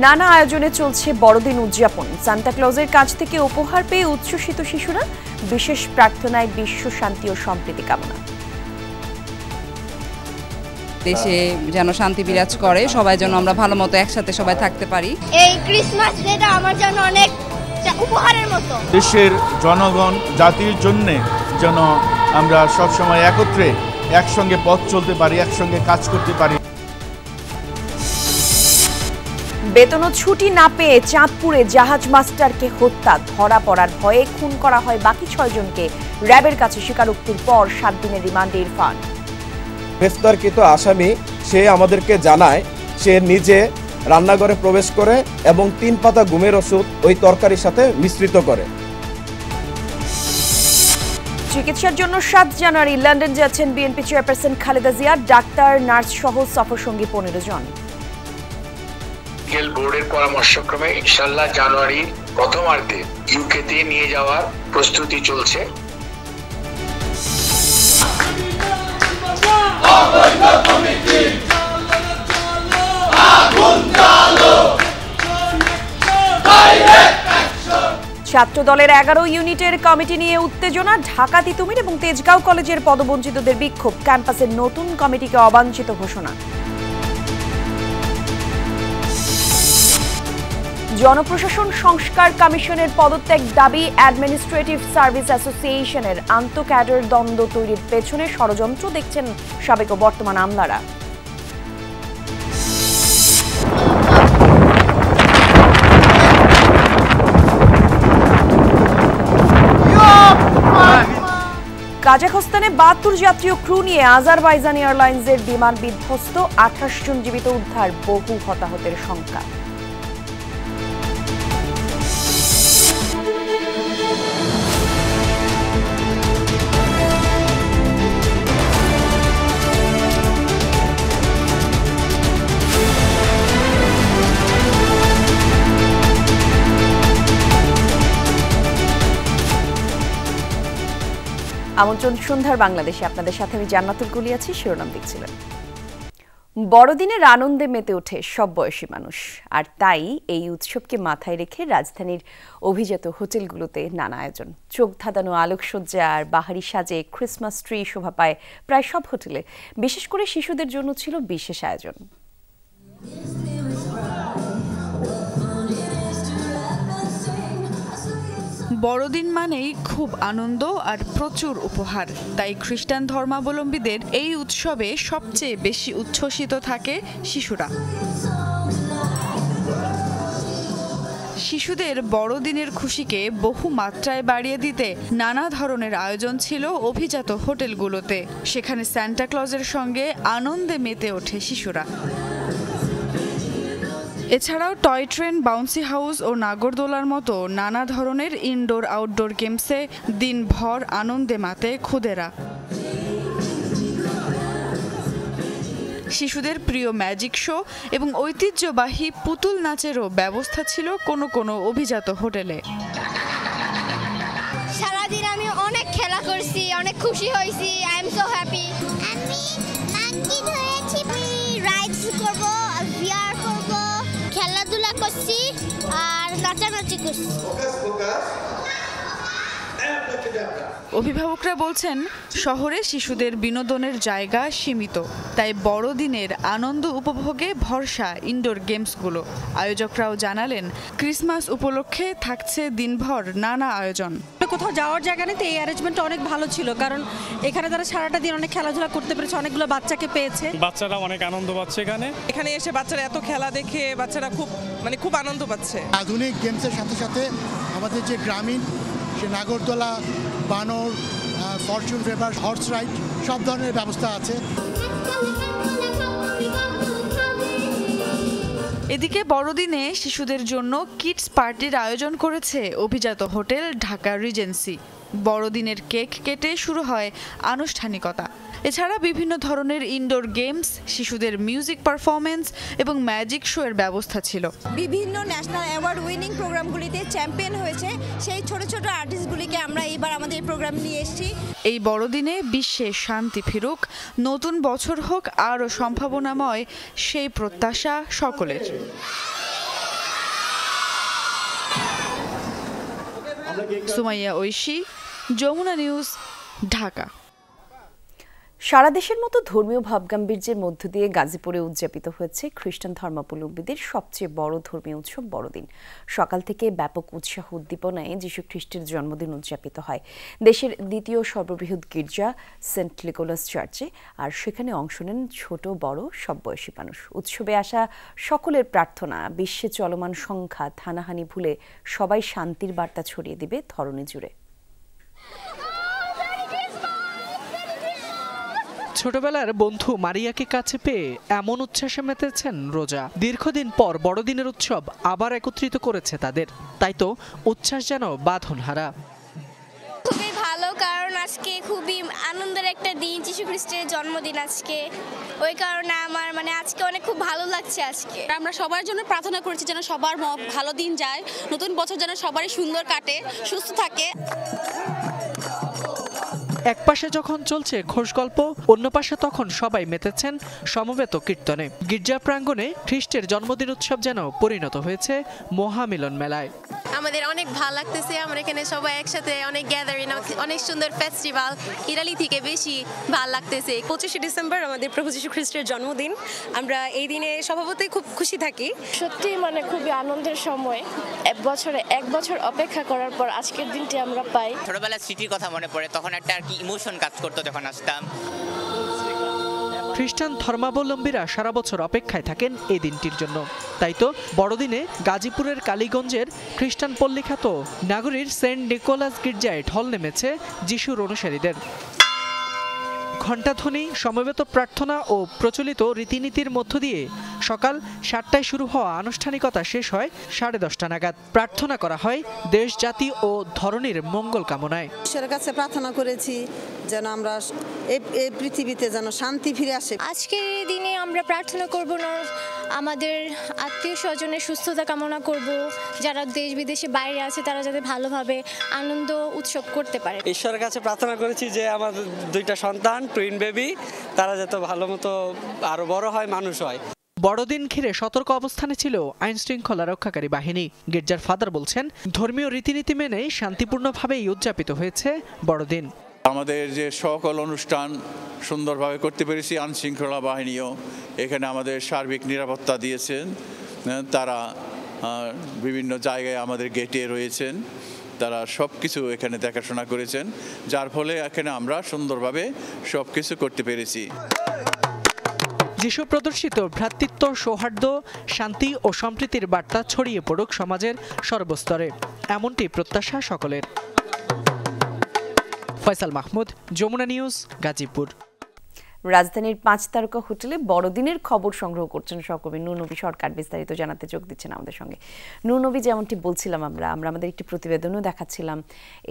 নানা আয়োজনে চলছে বড়দিন উদযাপন। সান্তা ক্লজের কাছ থেকে উপহার পেয়ে উচ্ছ্বসিত শিশুরা। বিশেষ প্রার্থনায় বিশ্ব শান্তি ও সম্প্রীতি কামনা। দেশে যেন শান্তি বিরাজ করে, সবাই যেন আমরা ভালো মতো একসাথে সবাই থাকতে পারি। এই ক্রিসমাস ডেটা আমার জন্য অনেক উপহারের মতো। দেশের জনগণ জাতির জন্য যেন আমরা সবসময় একত্রে একসঙ্গে পথ চলতে পারি, একসঙ্গে কাজ করতে পারি। বেতন ও ছুটি না পেয়ে চাঁদপুরে জাহাজ মাস্টারকে হত্যা, ধরা পড়ার ভয়ে খুন করা হয় বাকি 6 জনকে। র্যাবের কাছে স্বীকারোক্তির পর 7 দিনের রিমান্ডে ইরফান। গ্রেফতারকৃত আসামি সে আমাদেরকে জানায় সে নিজে রান্নাঘরে প্রবেশ করে এবং 3 পাতা ঘুমের ওষুধ ওই তরকারির সাথে মিশ্রিত করে। চিকিৎসার জন্য 7 জানুয়ারি লন্ডন যাচ্ছেন BNP chairperson Khaleda Zia. Doctor, nurse সহ সফরসঙ্গী 15 জন। বোর্ডের পরামর্শক্রমে ইনশাআল্লাহ জানুয়ারির প্রথমার্ধে ইউকেতে নিয়ে যাওয়ার প্রস্তুতি চলছে। ছাত্র দলের 11 ইউনিটের কমিটি নিয়ে উত্তেজনা। ঢাকা, তিতুমির এবং তেজগাঁও কলেজের পদবঞ্চিতদের বিক্ষোভ। ক্যাম্পাসের নতুন কমিটিকে অবাঞ্ছিত ঘোষণা। জনপ্রশাসন সংস্কার কমিশনের পদত্যাগ দাবি। অ্যাডমিনিস্ট্রেটিভ সার্ভিস অ্যাসোসিয়েশনের আন্তঃক্যাডার দ্বন্দ্ব তৈরির পেছনে ষড়যন্ত্র দেখছেন সাবেক ও বর্তমান আমলারা। কাজাখস্তানে 72 যাত্রী ও ক্রু নিয়ে আজারবাইজান এয়ারলাইন্সের বিমান বিধ্বস্ত। 28 জন জীবিত উদ্ধার, বহু হতাহতের সংখ্যা। আমন্ত্রণ সন্ধ্যার বাংলাদেশে। আপনাদের সাথে আমি জান্নাতুল কুলি আছি। শিরোনাম দেখছিলেন। বড়দিনের আনন্দে মেতে ওঠে সব বয়সী মানুষ, আর তাই এই উৎসবকে মাথায় রেখে রাজধানীর অভিজাত হোটেলগুলোতে নানা আয়োজন। চোখ ধাঁধানো আলোকসজ্জা আর বাহারি সাজে ক্রিসমাস ট্রি শোভা পায় প্রায় সব হোটেলে। বিশেষ করে শিশুদের জন্য ছিল বিশেষ আয়োজন। বড়দিন মানেই খুব আনন্দ আর প্রচুর উপহার, তাই খ্রিস্টান ধর্মাবলম্বীদের এই উৎসবে সবচেয়ে বেশি উচ্ছ্বসিত থাকে শিশুরা। শিশুদের বড়দিনের খুশিকে বহু মাত্রায় বাড়িয়ে দিতে নানা ধরনের আয়োজন ছিল অভিজাত হোটেলগুলোতে। সেখানে সান্টা ক্লজের সঙ্গে আনন্দে মেতে ওঠে শিশুরা। এছাড়াও টয় ট্রেন, বাউন্সি হাউস ও নাগরদোলার মতো নানা ধরনের ইনডোর আউটডোর গেমসে দিনভর আনন্দে মাতে খুদেরা। শিশুদের প্রিয় ম্যাজিক শো এবং ঐতিহ্যবাহী পুতুল নাচেরও ব্যবস্থা ছিল কোনো কোনো অভিজাত হোটেলে। সারাদিন আমি অনেক খেলা করছি, অনেক খুশি হয়েছি। I am so happy. আমি মাঙ্কি ধরেছি, রাইডস করব, ভিআর করব, খেলাধুলা করছি আর নাচানাচি করছি। অভিভাবকরা বলছেন শহরে শিশুদের বিনোদনের জায়গা সীমিত, তাই বড়দিনের আনন্দ উপভোগে ভরসা ইনডোর গেমসগুলো। আয়োজকরাও জানালেন ক্রিসমাস উপলক্ষে থাকছে দিনভর নানা আয়োজন। কোথাও যাওয়ার জায়গা নেই, তো এই অ্যারেঞ্জমেন্টটা অনেক ভালো ছিল, কারণ এখানে তারা সারাটা দিন অনেক খেলাধুলা করতে পেরেছে, অনেকগুলো বাচ্চাকে পেয়েছে। বাচ্চারা অনেক আনন্দ পাচ্ছে এখানে এসে। বাচ্চারা এত খেলা দেখে বাচ্চারা খুব আনন্দ পাচ্ছে। আধুনিক গেমসের সাথে সাথে আমাদের যে গ্রামীণ, সে নাগরদোলা, বানর, ফরচুন ফেভার, হর্স রাইড, সব ধরনের ব্যবস্থা আছে। এদিকে বড়দিনে শিশুদের জন্য কিডস পার্টির আয়োজন করেছে অভিজাত হোটেল ঢাকা রিজেন্সি। বড়দিনের কেক কেটে শুরু হয় আনুষ্ঠানিকতা। এছাড়া বিভিন্ন ধরনের ইনডোর গেমস, শিশুদের মিউজিক পারফরমেন্স এবং ম্যাজিক শো এর ব্যবস্থা ছিল। বিভিন্ন ন্যাশনাল অ্যাওয়ার্ড উইনিং প্রোগ্রামগুলিতে চ্যাম্পিয়ন হয়েছে সেই ছোট ছোট আর্টিস্টগুলিকে আমরা এবার আমাদের এই প্রোগ্রাম নিয়ে এসেছি। এই বড়দিনে বিশ্বে শান্তি ফিরুক, নতুন বছর হোক আরও সম্ভাবনাময়, সেই প্রত্যাশা সকলের। সুমাইয়া ঐশী, যমুনা নিউজ, ঢাকা। সারা দেশের মতো ধর্মীয় ভাবগাম্ভীর্যের মধ্য দিয়ে গাজীপুরে উদযাপিত হয়েছে খ্রিস্টান ধর্মাবলম্বীদের সবচেয়ে বড় ধর্মীয় উৎসব বড়দিন। সকাল থেকে ব্যাপক উৎসাহ উদ্দীপনায় যীশু খ্রিস্টের জন্মদিন উদযাপিত হয় দেশের দ্বিতীয় সর্ববৃহৎ গির্জা সেন্ট নিকোলাস চার্চে, আর সেখানে অংশ নেন ছোট বড় সব বয়সী মানুষ। উৎসবে আসা সকলের প্রার্থনা বিশ্বে চলমান সংঘাত হানাহানি ভুলে সবাই শান্তির বার্তা ছড়িয়ে দিবে ধরণী জুড়ে। ছোটবেলার বন্ধু মারিয়াকে কাছে পেয়ে এমন উচ্ছ্বাসে মেতেছেন রোজা। দীর্ঘদিন পর বড়দিনের উৎসব আবার একত্রিত করেছে তাদের, তাই তো উচ্ছ্বাস যেন বাঁধনহারা। খুবই ভালো, কারণ আজকে খুবই আনন্দের একটা দিন, যীশু খ্রিস্টের জন্মদিন আজকে। ওই কারণে আমার আজকে অনেক খুব ভালো লাগছে। আজকে আমরা সবার জন্য প্রার্থনা করেছি যেন সবার ভালো দিন যায়, নতুন বছর যেন সবারই সুন্দর কাটে, সুস্থ থাকে। এক পাশে যখন চলছে ঘোষ গল্প, অন্য পাশে তখন সবাই মেতেছেন সমবেত কীর্তনে। গির্জা প্রাঙ্গণে খ্রিস্টের জন্মদিন উৎসব যেন পরিণত হয়েছে মহামিলন মেলায়। আমাদের অনেক ভালো লাগতেছে, আমরা এখানে সবাই একসাথে অনেক গ্যাদারিং, অনেক সুন্দর ফেস্টিভ্যাল, ইতালি থেকে বেশি ভালো লাগতেছে। 25শে ডিসেম্বর আমাদের প্রভু যীশু খ্রিস্টের জন্মদিন, আমরা এই দিনে স্বভাবতই খুব খুশি থাকি। সত্যি খুবই আনন্দের সময়, এক বছর অপেক্ষা করার পর আজকের দিনটি আমরা পাই। ছোটবেলার স্মৃতির কথা মনে পড়ে, তখন একটা আর কি ইমোশন কাজ করতো যখন আসতাম। খ্রিস্টান ধর্মাবলম্বীরা সারা বছর অপেক্ষায় থাকেন এই দিনটির জন্য, তাই তো বড়দিনে গাজীপুরের কালীগঞ্জের খ্রিস্টান পল্লীখ্যাত নাগরীর সেন্ট নিকোলাস গির্জায় ঢল নেমেছে যিশুর অনুসারীদের। ঘণ্টাধ্বনি, সমবেত প্রার্থনা ও প্রচলিত রীতিনীতির মধ্য দিয়ে সকাল 7টায় শুরু হওয়া আনুষ্ঠানিকতা শেষ হয় 10:30 নাগাদ। প্রার্থনা করা হয় দেশ, জাতি ও ধরনীর মঙ্গল কামনায়। ঈশ্বরের কাছে প্রার্থনা করেছি যেন আমরা এই পৃথিবীতে যেন শান্তি ফিরে আসে। আজকের এই দিনে আমরা প্রার্থনা করব না, আমাদের আত্মীয় স্বজনের সুস্থতা কামনা করব, যারা দেশ বিদেশে বাইরে আছে তারা যাতে ভালোভাবে আনন্দ উৎসব করতে পারে। ঈশ্বরের কাছে প্রার্থনা করেছি যে আমাদের 2টা সন্তান, টুইন বেবি, তারা যাতে ভালো মতো আরো বড় হয়, মানুষ হয়। বড়দিন ঘিরে সতর্ক অবস্থানে ছিল আইন শৃঙ্খলা রক্ষাকারী বাহিনী। গির্জার ফাদার বলছেন, ধর্মীয় রীতিনীতি মেনে শান্তিপূর্ণভাবেই উদযাপিত হয়েছে বড়দিন। আমাদের যে সকল অনুষ্ঠান সুন্দরভাবে করতে পেরেছি। আইন শৃঙ্খলা বাহিনীও এখানে আমাদের সার্বিক নিরাপত্তা দিয়েছেন, তারা বিভিন্ন জায়গায় আমাদের গেটে রয়েছেন, তারা সব কিছু এখানে দেখাশোনা করেছেন, যার ফলে এখানে আমরা সুন্দরভাবে সব কিছু করতে পেরেছি। যিশু প্রদর্শিত ভ্রাতৃত্ব, সৌহার্দ্য, শান্তি ও সম্প্রীতির বার্তা ছড়িয়ে পড়ুক সমাজের সর্বস্তরে, এমনটি প্রত্যাশা সকলের। ফয়সাল মাহমুদ, যমুনা নিউজ, গাজীপুর। রাজধানীর 5 তারকা হোটেলে বড়দিনের খবর সংগ্রহ করছেন সহকর্মী নূর নবী সরকার। বিস্তারিত জানাতে যোগ দিচ্ছেন আমাদের সঙ্গে নূর নবী। যেমনটি বলছিলাম, আমরা আমাদের একটি প্রতিবেদনও দেখাচ্ছিলাম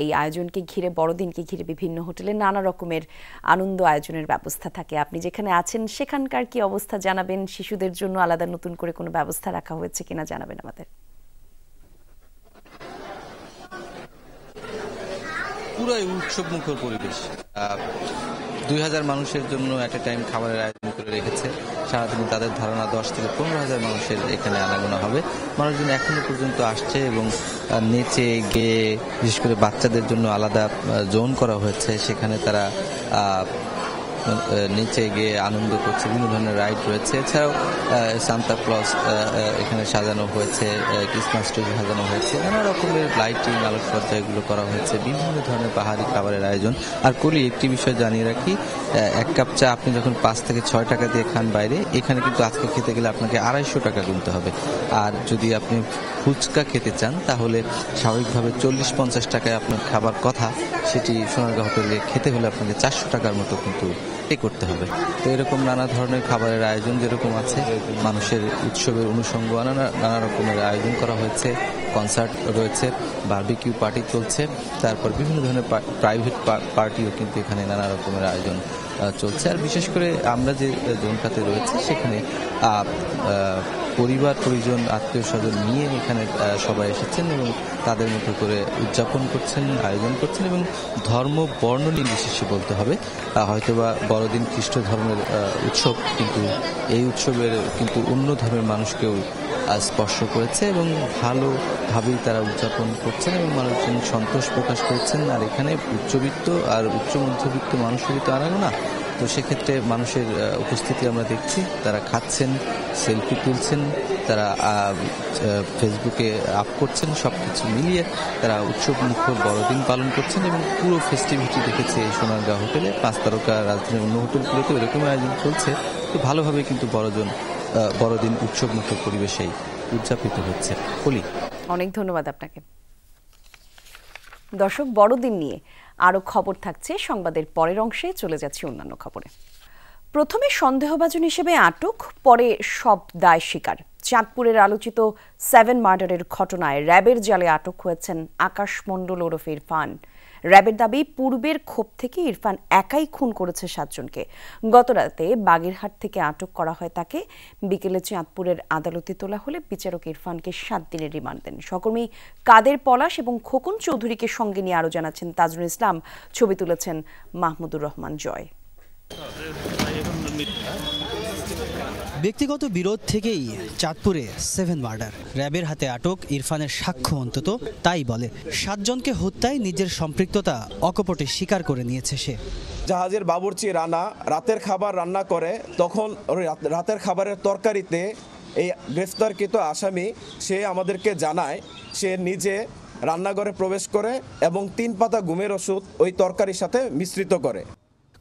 এই আয়োজনকে ঘিরে, বড়দিনকে ঘিরে বিভিন্ন হোটেলে নানা রকমের আনন্দ আয়োজনের ব্যবস্থা থাকে। আপনি যেখানে আছেন সেখানকার কি অবস্থা জানাবেন? শিশুদের জন্য আলাদা নতুন করে কোনো ব্যবস্থা রাখা হয়েছে কিনা জানাবেন আমাদের। পুরোই উৎসব মুখর পরিবেশ। 2000 মানুষের জন্য এট এ টাইম খাবারের আয়োজন করে রেখেছে। সারাদিন তাদের ধারণা 10 থেকে 15,000 মানুষের এখানে আনাগোনা হবে। মানুষজন এখনো পর্যন্ত আসছে এবং নেচে গেয়ে, বিশেষ করে বাচ্চাদের জন্য আলাদা জোন করা হয়েছে, সেখানে তারা নিচে গিয়ে আনন্দ করছে। বিভিন্ন ধরনের রাইড রয়েছে। এছাড়াও সান্তা ক্লজ এখানে সাজানো হয়েছে, ক্রিসমাস ট্রি সাজানো হয়েছে, নানা রকমের লাইটিং, আলোকসজ্জা এগুলো করা হয়েছে, বিভিন্ন ধরনের পাহাড়ি খাবারের আয়োজন। আর কলি একটি বিষয় জানিয়ে রাখি, 1 কাপ চা আপনি যখন 5 থেকে 6 টাকা দিয়ে খান বাইরে, এখানে কিন্তু আজকে খেতে গেলে আপনাকে 250 টাকা গুনতে হবে। আর যদি আপনি ফুচকা খেতে চান তাহলে স্বাভাবিকভাবে 40-50 টাকায় আপনার খাবার কথা, সেটি সোনারগাঁ হোটেলে খেতে হলে আপনাকে 400 টাকার মতো কিন্তু পে করতে হবে। তো এরকম নানা ধরনের খাবারের আয়োজন যেরকম আছে, মানুষের উৎসবের অনুষঙ্গ নানা রকমের আয়োজন করা হয়েছে। কনসার্ট রয়েছে, বারবিকিউ পার্টি চলছে, তারপর বিভিন্ন ধরনের প্রাইভেট পার্টিও কিন্তু এখানে নানা রকমের আয়োজন চলছে। আর বিশেষ করে আমরা যে জোনটাতে রয়েছে সেখানে পরিবার পরিজন আত্মীয় স্বজন নিয়ে এখানে সবাই এসেছেন এবং তাদের মতো করে উদযাপন করছেন, আয়োজন করছেন এবং ধর্ম বর্ণ নির্বিশেষে বলতে হবে। হয়তোবা বড়দিন খ্রিস্ট ধর্মের উৎসব, কিন্তু এই উৎসবের কিন্তু অন্য ধর্মের মানুষকেও স্পর্শ করেছে এবং ভালোভাবেই তারা উদযাপন করছেন এবং মানুষজন সন্তোষ প্রকাশ করছেন। আর এখানে উচ্চবিত্ত আর উচ্চ মধ্যবিত্ত মানুষেরই তো আনাগোনা, তো সেক্ষেত্রে মানুষের উপস্থিতি আমরা দেখছি, তারা খাচ্ছেন, সেলফি তুলছেন, তারা ফেসবুকে আপ করছেন, সব কিছু মিলিয়ে তারা উৎসবমুখর বড়দিন পালন করছেন এবং পুরো ফেস্টিভিটি দেখেছে এই সোনারগাঁও হোটেলে। 5 তারকা রাজধানীর অন্য হোটেলগুলোতে এরকম আয়োজন চলছে, তো ভালোভাবে কিন্তু বড়দিন উৎসবমুখর পরিবেশেই উদযাপিত হচ্ছে। বলি অনেক ধন্যবাদ আপনাকে। দর্শক, বড়দিন নিয়ে আরো খবর থাকছে সংবাদের পরের অংশে। চলে যাচ্ছে অন্যান্য খবরে। প্রথমে সন্দেহভাজন হিসেবে আটক, পরে সব দায় স্বীকার। চাঁদপুরের আলোচিত 7 মার্ডারের ঘটনায় র্যাবের জালে আটক হয়েছেন আকাশ মণ্ডল ওরফে ইরফান। র্যাবের দাবি, পূর্বের ক্ষোভ থেকে ইরফান একাই খুন করেছে 7 জনকে। গতরাতে বাগেরহাট থেকে আটক করা হয় তাকে। বিকেলে চাঁদপুরের আদালতে তোলা হলে বিচারক ইরফানকে 7 দিনের রিমান্ড দেন। সহকর্মী কাদের পলাশ এবং খোকন চৌধুরীকে সঙ্গে নিয়ে আরো জানাচ্ছেন তাজুল ইসলাম, ছবি তুলেছেন মাহমুদুর রহমান জয়। ব্যক্তিগত বিরোধ থেকেই চাঁদপুরে 7 মার্ডার। র্যাবের হাতে আটক ইরফানের সাক্ষ্য অন্তত তাই বলে। 7 জনকে হত্যায় নিজের সম্পৃক্ততা অকপটে স্বীকার করে নিয়েছে সে। জাহাজের বাবুর্চি রানা রাতের খাবার রান্না করে, তখন রাতের খাবারের তরকারিতে এই গ্রেফতারকৃত আসামি সে আমাদেরকে জানায় সে নিজে রান্নাঘরে প্রবেশ করে এবং 3 পাতা ঘুমের ওষুধ ওই তরকারির সাথে মিশ্রিত করে।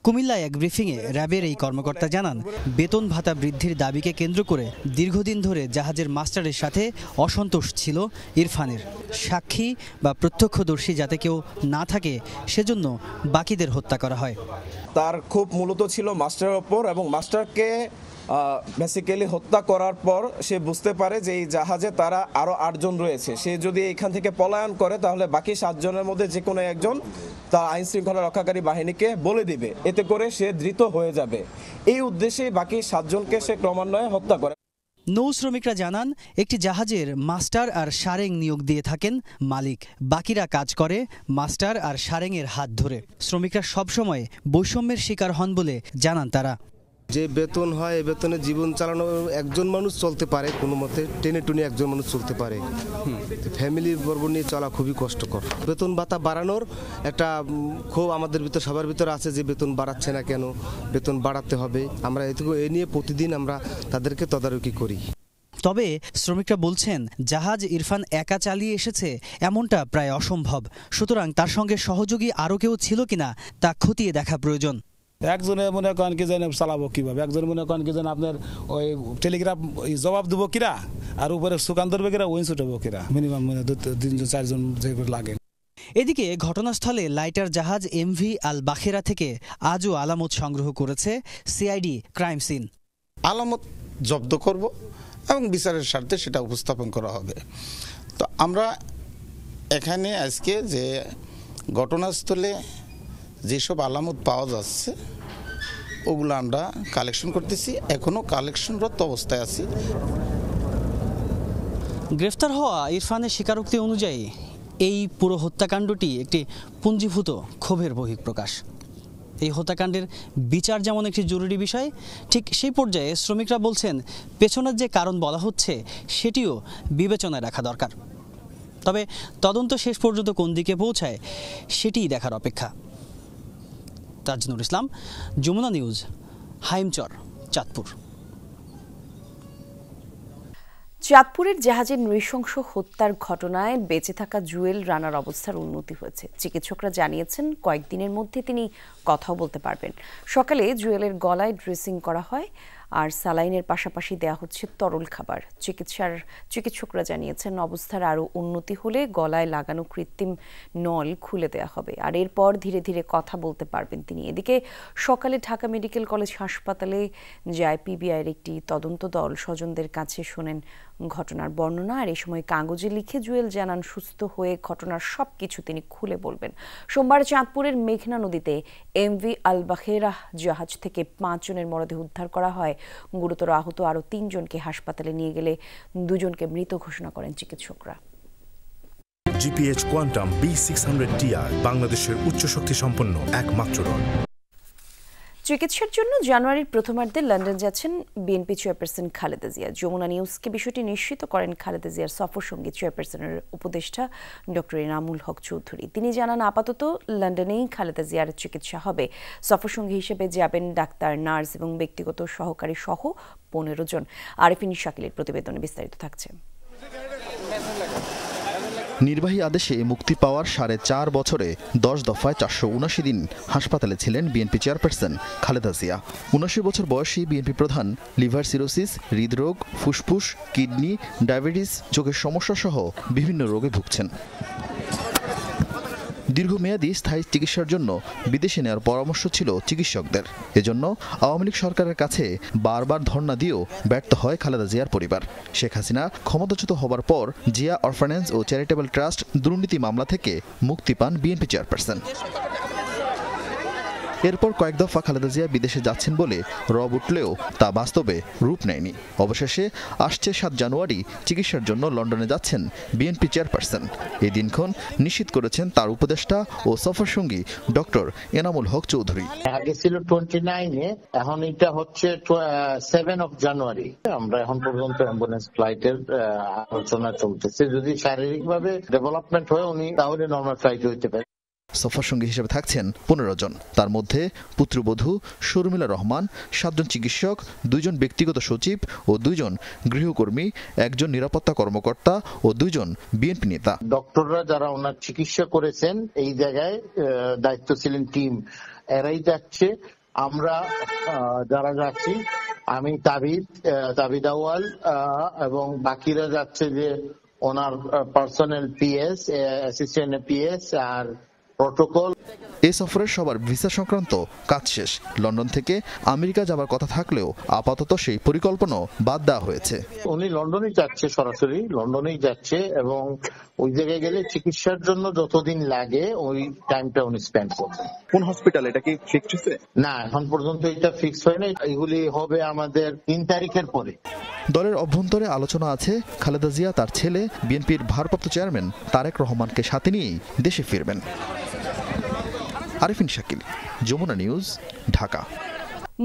কুমিল্লায় এক ব্রিফিংয়ে র্যাবের এই কর্মকর্তা জানান, বেতন ভাতা বৃদ্ধির দাবিকে কেন্দ্র করে দীর্ঘদিন ধরে জাহাজের মাস্টারের সাথে অসন্তোষ ছিল ইরফানের। সাক্ষী বা প্রত্যক্ষদর্শী যাতে কেউ না থাকে সেজন্য বাকিদের হত্যা করা হয়। তার খুব মূলত ছিল মাস্টারের ওপর, এবং মাস্টারকে বেসিক্যালি হত্যা করার পর সে বুঝতে পারে যে এই জাহাজে তারা আরও 8 জন রয়েছে। সে যদি এখান থেকে পলায়ন করে তাহলে বাকি 7 জনের মধ্যে যে কোনো একজন তার আইন শৃঙ্খলা রক্ষাকারী বাহিনীকে বলে দিবে, এতে করে সে ধৃত হয়ে যাবে। এই উদ্দেশ্যে বাকি 7 জনকে সে ক্রমান্বয়ে হত্যা করে। নৌ শ্রমিকরা জানান, একটি জাহাজের মাস্টার আর সারেং নিয়োগ দিয়ে থাকেন মালিক, বাকিরা কাজ করে মাস্টার আর সারেংয়ের হাত ধরে। শ্রমিকরা সবসময় বৈষম্যের শিকার হন বলে জানান তারা। যে বেতন হয় এই বেতনে জীবন চালানো একজন মানুষ চলতে পারে, কোনো মতে টেনে টুনে একজন মানুষ চলতে পারে। ফ্যামিলির বর্গ নিয়ে চলা খুবই কষ্টকর। বেতন ভাতা বাড়ানোর একটা ক্ষোভ আমাদের ভিতর, সবার ভিতরে আছে যে বেতন বাড়াচ্ছে না কেন, বেতন বাড়াতে হবে। আমরা এ নিয়ে প্রতিদিন আমরা তাদেরকে তদারকি করি। তবে শ্রমিকরা বলছেন, জাহাজ ইরফান একা চালিয়ে এসেছে এমনটা প্রায় অসম্ভব। সুতরাং তার সঙ্গে সহযোগী আরও কেউ ছিল কিনা তা খতিয়ে দেখা প্রয়োজন। একজনে মনে করেন কি যেন চালাবো কিভাবে, একজন মনে করেন কি যেন আপনার ওই টেলিগ্রাফ জবাব দেবো কিরা, আর উপরে সুকান ধরবে কিরা, ওই ছুটবো কিরা, মিনিমাম 2-4 জন যে লাগে। এদিকে ঘটনাস্থলে লাইটার জাহাজ MV আল বাখেরা থেকে আজও আলামত সংগ্রহ করেছে সিআইডি ক্রাইম সিন। আলামত জব্দ করব এবং বিচারের স্বার্থে সেটা উপস্থাপন করা হবে। তো আমরা এখানে আজকে যে ঘটনাস্থলে যেসব আলামত পাওয়া যাচ্ছে ওগুলো আমরা কালেকশন করতেছি, এখনো কালেকশনরত অবস্থায় আছি। গ্রেফতার হওয়া ইরফানের স্বীকারোক্তি অনুযায়ী এই পুরো হত্যাকাণ্ডটি একটি পুঞ্জীভূত ক্ষোভের বহিঃপ্রকাশ। এই হত্যাকাণ্ডের বিচার যেমন একটি জরুরি বিষয়, ঠিক সেই পর্যায়ে শ্রমিকরা বলছেন পেছনের যে কারণ বলা হচ্ছে সেটিও বিবেচনায় রাখা দরকার। তবে তদন্ত শেষ পর্যন্ত কোন দিকে পৌঁছায় সেটিই দেখার অপেক্ষা। তাজনুর ইসলাম, যমুনা নিউজ, হাইমচর, চাঁদপুর। চাঁদপুরের জাহাজের নৃশংস হত্যার ঘটনায় বেঁচে থাকা জুয়েল রানার অবস্থার উন্নতি হয়েছে। চিকিৎসকরা জানিয়েছেন কয়েকদিনের মধ্যে তিনি কথাও বলতে পারবেন। সকালে জুয়েলের গলায় ড্রেসিং করা হয় আর স্যালাইনের পাশাপাশি দেয়া হচ্ছে তরল খাবার। চিকিৎসকরা জানিয়েছেন অবস্থার আরও উন্নতি হলে গলায় লাগানো কৃত্রিম নল খুলে দেয়া হবে, আর এরপর ধীরে ধীরে কথা বলতে পারবেন তিনি। এদিকে সকালে ঢাকা মেডিকেল কলেজ হাসপাতালে যায় পিবিআইয়ের একটি তদন্ত দল। স্বজনদের কাছে শোনেন ঘটনার বর্ণনা, আর এই সময় কাগজে লিখে জুয়েল জানান সুস্থ হয়ে ঘটনার সব কিছু তিনি খুলে বলবেন। সোমবার চাঁদপুরের মেঘনা নদীতে MV আল বাখেরা জাহাজ থেকে 5 জনের মরদেহ উদ্ধার করা হয়। গুরুতর আহত আরও 3 জনকে হাসপাতালে নিয়ে গেলে 2 জনকে মৃত ঘোষণা করেন চিকিৎসকরা। GPH কোয়ান্টাম B600 TR বাংলাদেশের উচ্চ শক্তি সম্পন্ন একমাত্র রড। চিকিৎসার জন্য জানুয়ারির প্রথমার্ধে লন্ডন যাচ্ছেন বিএনপি চেয়ারপারসন খালেদা জিয়া। যমুনা নিউজকে বিষয়টি নিশ্চিত করেন খালেদা জিয়ার সফরসঙ্গী চেয়ারপারসনের উপদেষ্টা ডক্টর এনামুল হক চৌধুরী। তিনি জানান, আপাতত লন্ডনেই খালেদা জিয়ার চিকিৎসা হবে। সফরসঙ্গী হিসেবে যাবেন ডাক্তার, নার্স এবং ব্যক্তিগত সহকারী সহ 15 জন। আরিফিন শাকিলের প্রতিবেদনে বিস্তারিত থাকছে। নির্বাহী আদেশে মুক্তি পাওয়ার 4.5 বছরে 10 দফায় 479 দিন হাসপাতালে ছিলেন বিএনপি চেয়ারপারসন খালেদা জিয়া। 79 বছর বয়সী বিএনপি প্রধান লিভার সিরোসিস, হৃদরোগ, ফুসফুস, কিডনি, ডায়াবেটিস, চোখের সমস্যা সহ বিভিন্ন রোগে ভুগছেন। দীর্ঘমেয়াদী স্থায়ী চিকিৎসার জন্য বিদেশে নেওয়ার পরামর্শ ছিল চিকিৎসকদের। এজন্য আওয়ামী লীগ সরকারের কাছে বারবার ধর্ণা দিয়েও ব্যর্থ হয় খালেদা জিয়ার পরিবার। শেখ হাসিনা ক্ষমতাচ্যুত হবার পর জিয়া অরফানেজ ও চ্যারিটেবল ট্রাস্ট দুর্নীতি মামলা থেকে মুক্তি পান বিএনপি চেয়ারপারসন। এরপর কয়েক দফা খালেদা জিয়া বিদেশে যাচ্ছেন বলে রব উঠলেও তা বাস্তবে রূপ নেয়নি। অবশেষে আসছে 7 জানুয়ারি চিকিৎসার জন্য লন্ডনে যাচ্ছেন বিএনপি চেয়ারপারসন। এই দিনক্ষণ নিশ্চিত করেছেন তার উপদেষ্টা ও সফরসঙ্গী ডক্টর এনামুল হক চৌধুরী। আগে ছিল 29-এ, এখন এটা হচ্ছে 7 জানুয়ারি। আমরা এখন পর্যন্ত অ্যাম্বুলেন্স ফ্লাইটের আলোচনা চলতেছে। যদি শারীরিকভাবে ডেভেলপমেন্ট হয় উনি তাহলে নর্মাল ফ্লাইট হইতে পারে। সফরসঙ্গী হিসেবে থাকছেন 15 জন। তার মধ্যে পুত্রবধূ শর্মিলা রহমান, 7 জন চিকিৎসক, 2 জন ব্যক্তিগত সচিব ও 2 জন গৃহকর্মী, 1 জন নিরাপত্তা কর্মকর্তা ও 2 জন বিএনপি নেতা। ডক্টররা যারা ওনার চিকিৎসা করেছেন এই জায়গায় দায়িত্ব ছিলেন টিম, এরাই যাচ্ছে। আমরা যারা যাচ্ছি, আমি তাবিদ আউয়াল এবং বাকিরা যাচ্ছে যে ওনার পার্সোনাল পিএস, অ্যাসিস্ট্যান্ট পিএস আর প্রটোকল। এই সফরের সবার ভিসা সংক্রান্ত কাজ শেষ। লন্ডন থেকে আমেরিকা যাবার কথা থাকলেও আপাতত সেই পরিকল্পনা বাদ দেওয়া হয়েছে। উনি লন্ডনেই যাচ্ছে, সরাসরি লন্ডনেই যাচ্ছে এবং ওই জায়গায় গেলে চিকিৎসার জন্য যতদিন লাগে ওই টাইমটা উনি স্পেন্ড করবেন। কোন হসপিটাল, এটা কি ফিক্সড হয়েছে? না, এখন পর্যন্ত এটা ফিক্স হয়নি। এগুলি হবে আমাদের 3 তারিখের পরে। দলের অভ্যন্তরে আলোচনা আছে খালেদা জিয়া তার ছেলে বিএনপির ভারপ্রাপ্ত চেয়ারম্যান তারেক রহমানকে সাথে নিয়েই দেশে ফিরবেন। আরিফিন শাকিল, যমুনা নিউজ, ঢাকা।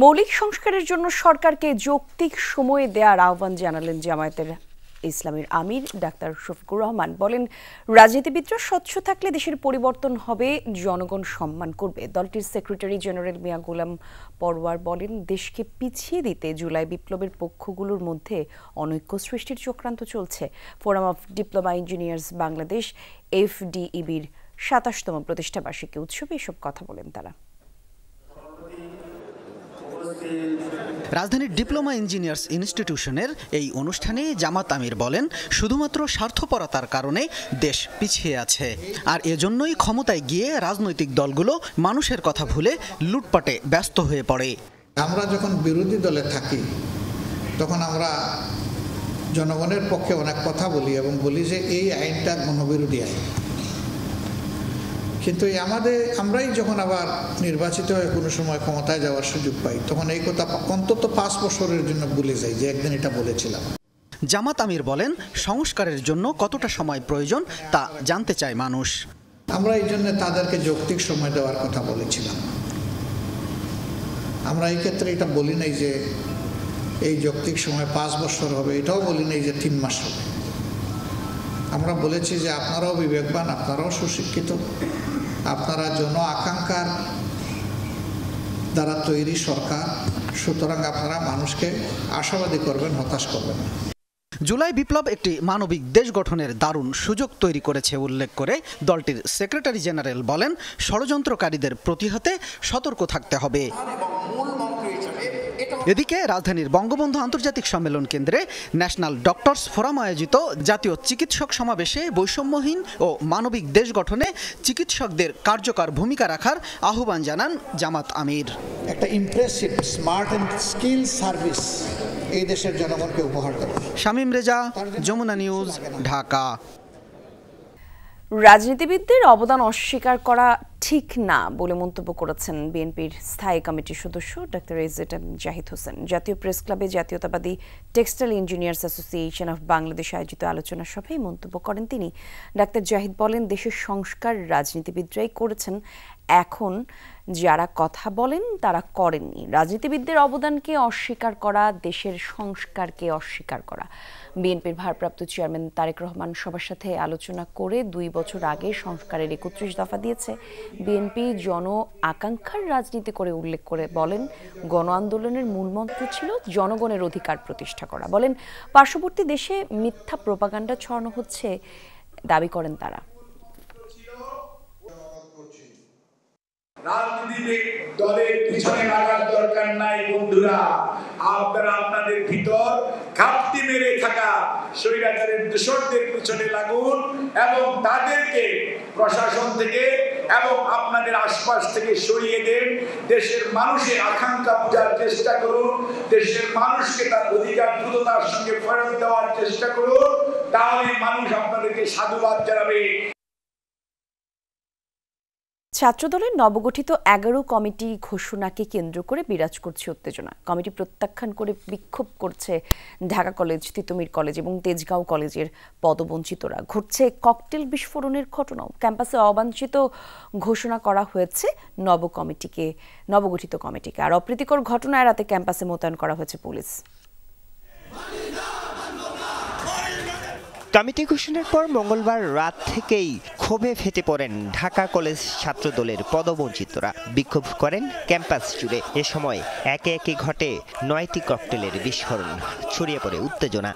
মৌলিক সংস্কারের জন্য সরকারকে যৌক্তিক সময় দেওয়ার আহ্বান জানালেন জামায়াতের ইসলামের আমির ডাক্তার শফিকুর রহমান। বলেন, রাজনীতিবিদরা স্বচ্ছ থাকলে দেশের পরিবর্তন হবে, জনগণ সম্মান করবে। দলটির সেক্রেটারি জেনারেল মিয়া গোলাম পরওয়ার বলেন, দেশকে পিছিয়ে দিতে জুলাই বিপ্লবের পক্ষগুলোর মধ্যে অনৈক্য সৃষ্টির চক্রান্ত চলছে। Forum of diploma engineers Bangladesh FDEBর 27তম প্রতিষ্ঠাবার্ষিকী উৎসবে এসব কথা বলেন তারা। রাজধানীর ডিপ্লোমা ইঞ্জিনিয়ার্স ইনস্টিটিউশনের এই অনুষ্ঠানে জামাত আমির বলেন, শুধুমাত্র স্বার্থপরতার কারণে দেশ পিছিয়ে আছে, আর এজন্যই ক্ষমতায় গিয়ে রাজনৈতিক দলগুলো মানুষের কথা ভুলে লুটপাটে ব্যস্ত হয়ে পড়ে। আমরা যখন বিরোধী দলে থাকি তখন আমরা জনগণের পক্ষে অনেক কথা বলি এবং বলি যে এই আইনটা গণবিরোধী আইন, কিন্তু আমরাই যখন আবার নির্বাচিত হয়ে কোনো সময় ক্ষমতায় যাওয়ার সুযোগ পাই তখন এই কথা অন্তত 5 বছরের জন্য ভুলে যাই যে একদিন এটা বলেছিলাম। জামাত আমির বলেন, সংস্কারের জন্য কতটা সময় প্রয়োজন তা জানতে চায় মানুষ। আমরা এই জন্য তাদেরকে যৌক্তিক সময় দেওয়ার কথা বলেছিলাম। আমরা এই ক্ষেত্রে এটা বলি নাই যে এই যৌক্তিক সময় 5 বছর হবে, এটাও বলি নাই যে 3 মাস হবে। আমরা বলেছি যে আপনারাও বিবেকবান, আপনারাও সুশিক্ষিত, আপনারা জন আকাঙ্ক্ষার দ্বারা তৈরি সরকার, সুতরাং আপনারা মানুষকে আশাবাদী করবেন, হতাশ করবেন না। জুলাই বিপ্লব একটি মানবিক দেশ গঠনের দারুণ সুযোগ তৈরি করেছে উল্লেখ করে দলটির সেক্রেটারি জেনারেল বলেন, ষড়যন্ত্রকারীদের প্রতিহতে সতর্ক থাকতে হবে। এদিকে রাজধানীর বঙ্গবন্ধু আন্তর্জাতিক সম্মেলন কেন্দ্রে ন্যাশনাল ডক্টরস ফোরাম আয়োজিত জাতীয় চিকিৎসক সমাবেশে বৈষম্যহীন ও মানবিক দেশ গঠনে চিকিৎসকদের কার্যকর ভূমিকা রাখার আহ্বান জানান জামাত আমির। একটা impressive smart and skill service এই দেশের জনগণকে উপহার দেবে। শামীম রেজা, যমুনা নিউজ, ঢাকা। রাজনীতিবিদদের অবদান অস্বীকার করা ঠিক না বলে মন্তব্য করেছেন বিএনপির স্থায়ী কমিটির সদস্য ডক্টর এজেড জাহিদ হোসেন। জাতীয় প্রেস ক্লাবে জাতীয়তাবাদী textile engineers association of Bangladesh আয়োজিত আলোচনা সভায় মন্তব্য করেন তিনি। ডাক্তার জাহিদ বলেন, দেশের সংস্কার রাজনীতিবিদরাই করেছেন, এখন যারা কথা বলেন তারা করেননি। রাজনীতিবিদদের অবদানকে অস্বীকার করা দেশের সংস্কারকে অস্বীকার করা। বিএনপির ভারপ্রাপ্ত চেয়ারম্যান তারেক রহমান সবার সাথে আলোচনা করে 2 বছর আগে সংস্কারের 31 দফা দিয়েছে। বিএনপি জন আকাঙ্ক্ষার রাজনীতি করে উল্লেখ করে বলেন, গণ আন্দোলনের মূলমন্ত্র ছিল জনগণের অধিকার প্রতিষ্ঠা করা। বলেন, পার্শ্ববর্তী দেশে মিথ্যা প্রোপাগান্ডা ছড়ানো হচ্ছে দাবি করেন তারা। রাজনীতিক দলের পিছনে লাগার দরকার নাই বন্ধুরা, আপনারা আপনাদের ভিতর ঘাপটি মেরে থাকা স্বৈরাচারের দোসরদের পিছনে লাগুন এবং তাদেরকে প্রশাসন থেকে এবং আপনাদের আশপাশ থেকে সরিয়ে দেন। দেশের মানুষের আকাঙ্ক্ষা বোঝার চেষ্টা করুন, দেশের মানুষকে তার অধিকার দ্রুততার সঙ্গে ফেরত দেওয়ার চেষ্টা করুন, তাহলে মানুষ আপনাদেরকে সাধুবাদ জানাবে। ছাত্রদলের নবগঠিত 11 কমিটি ঘোষণাকে কেন্দ্র করে বিরাজ করছে উত্তেজনা। কমিটি প্রত্যাখ্যান করে বিক্ষোভ করছে ঢাকা কলেজ, তিতুমির কলেজ এবং তেজগাঁও কলেজের পদবঞ্চিতরা। ঘটছে ককটেল বিস্ফোরণের ঘটনাও। ক্যাম্পাসে অবাঞ্ছিত ঘোষণা করা হয়েছে নবগঠিত কমিটিকে। আর অপ্রীতিকর ঘটনা এড়াতে ক্যাম্পাসে মোতায়েন করা হয়েছে পুলিশ। কমিটি ঘোষণার পর মঙ্গলবার রাত থেকেই ক্ষোভে ফেটে পড়েন ঢাকা কলেজ ছাত্রদলের পদবঞ্চিতরা। বিক্ষোভ করেন ক্যাম্পাস জুড়ে। এ সময় একে একে ঘটে 9টি ককটেলের বিস্ফোরণ, ছড়িয়ে পড়ে উত্তেজনা।